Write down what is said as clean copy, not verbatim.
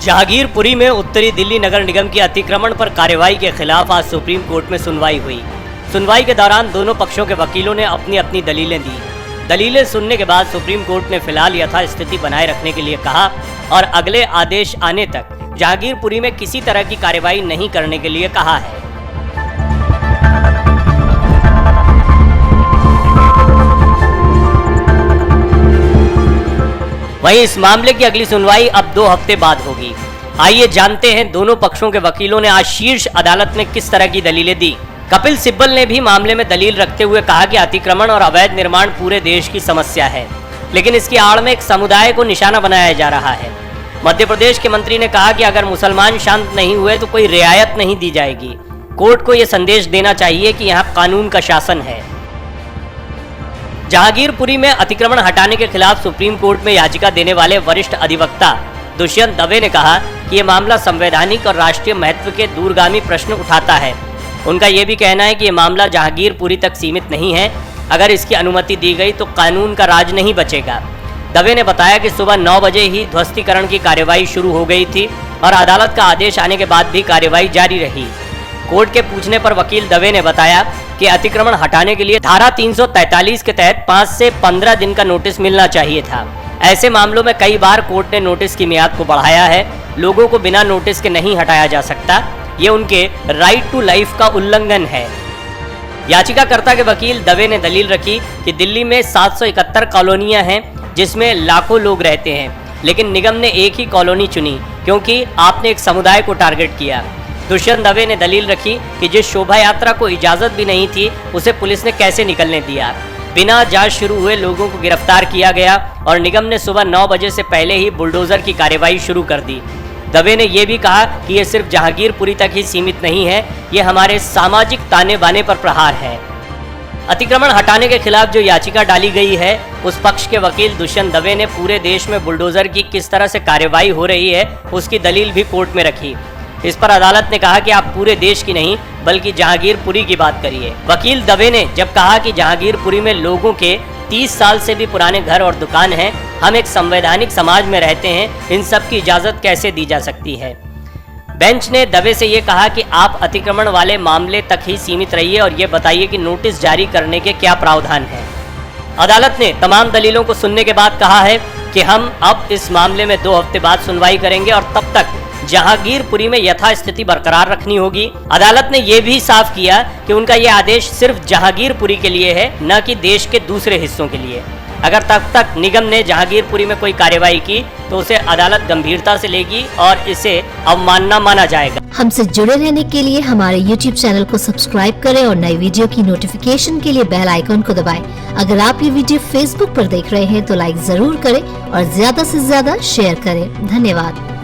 जहांगीरपुरी में उत्तरी दिल्ली नगर निगम की अतिक्रमण पर कार्रवाई के खिलाफ आज सुप्रीम कोर्ट में सुनवाई हुई। सुनवाई के दौरान दोनों पक्षों के वकीलों ने अपनी अपनी दलीलें दी। दलीलें सुनने के बाद सुप्रीम कोर्ट ने फिलहाल यथास्थिति बनाए रखने के लिए कहा और अगले आदेश आने तक जहांगीरपुरी में किसी तरह की कार्रवाई नहीं करने के लिए कहा है। वहीं इस मामले की अगली सुनवाई अब 2 हफ्ते बाद होगी। आइए जानते हैं दोनों पक्षों के वकीलों ने आज शीर्ष अदालत में किस तरह की दलीलें दी। कपिल सिब्बल ने भी मामले में दलील रखते हुए कहा कि अतिक्रमण और अवैध निर्माण पूरे देश की समस्या है, लेकिन इसकी आड़ में एक समुदाय को निशाना बनाया जा रहा है। मध्य प्रदेश के मंत्री ने कहा कि अगर मुसलमान शांत नहीं हुए तो कोई रियायत नहीं दी जाएगी। कोर्ट को यह संदेश देना चाहिए कि यहाँ कानून का शासन है। जहांगीरपुरी में अतिक्रमण हटाने के खिलाफ सुप्रीम कोर्ट में याचिका देने वाले वरिष्ठ अधिवक्ता दुष्यंत दवे ने कहा कि यह मामला संवैधानिक और राष्ट्रीय महत्व के दूरगामी प्रश्न उठाता है। उनका यह भी कहना है कि यह मामला जहांगीरपुरी तक सीमित नहीं है। अगर इसकी अनुमति दी गई तो कानून का राज नहीं बचेगा। दवे ने बताया कि सुबह 9 बजे ही ध्वस्तीकरण की कार्यवाही शुरू हो गई थी और अदालत का आदेश आने के बाद भी कार्यवाही जारी रही। कोर्ट के पूछने पर वकील दवे ने बताया कि अतिक्रमण हटाने के लिए धारा 343 के तहत 5 से 15 दिन का नोटिस मिलना चाहिए था। ऐसे मामलों में कई बार कोर्ट ने नोटिस की मियाद को बढ़ाया है। लोगों को बिना नोटिस के नहीं हटाया जा सकता। ये उनके राइट टू लाइफ का उल्लंघन है। याचिकाकर्ता के वकील दवे ने दलील रखी कि दिल्ली में 771 कॉलोनियां हैं जिसमें लाखों लोग रहते हैं, लेकिन निगम ने एक ही कॉलोनी चुनी क्योंकि आपने एक समुदाय को टारगेट किया। दुष्यंत दवे ने दलील रखी कि जिस शोभा यात्रा को इजाजत भी नहीं थी उसे पुलिस ने कैसे निकलने दिया। बिना जांच शुरू हुए लोगों को गिरफ्तार किया गया और निगम ने सुबह 9 बजे से पहले ही बुलडोजर की कार्यवाही शुरू कर दी। दवे ने यह भी कहा कि यह सिर्फ जहांगीरपुरी तक ही सीमित नहीं है, यह हमारे सामाजिक ताने बाने पर प्रहार है। अतिक्रमण हटाने के खिलाफ जो याचिका डाली गई है, उस पक्ष के वकील दुष्यंत दवे ने पूरे देश में बुलडोजर की किस तरह से कार्यवाही हो रही है उसकी दलील भी कोर्ट में रखी। इस पर अदालत ने कहा कि आप पूरे देश की नहीं बल्कि जहांगीरपुरी की बात करिए। वकील दवे ने जब कहा कि जहांगीरपुरी में लोगों के 30 साल से भी पुराने घर और दुकान हैं, हम एक संवैधानिक समाज में रहते हैं, इन सब की इजाजत कैसे दी जा सकती है। बेंच ने दवे से ये कहा कि आप अतिक्रमण वाले मामले तक ही सीमित रहिए और ये बताइए कि नोटिस जारी करने के क्या प्रावधान है। अदालत ने तमाम दलीलों को सुनने के बाद कहा है कि हम अब इस मामले में 2 हफ्ते बाद सुनवाई करेंगे और तब तक जहांगीरपुरी में यथास्थिति बरकरार रखनी होगी। अदालत ने यह भी साफ किया कि उनका यह आदेश सिर्फ जहांगीरपुरी के लिए है, न कि देश के दूसरे हिस्सों के लिए। अगर तब तक निगम ने जहांगीरपुरी में कोई कार्यवाही की तो उसे अदालत गंभीरता से लेगी और इसे अवमानना माना जाएगा। हमसे जुड़े रहने के लिए हमारे YouTube चैनल को सब्सक्राइब करें और नई वीडियो की नोटिफिकेशन के लिए बेल आइकॉन को दबाएं। अगर आप ये वीडियो Facebook पर देख रहे हैं तो लाइक जरूर करें और ज्यादा से ज्यादा शेयर करें। धन्यवाद।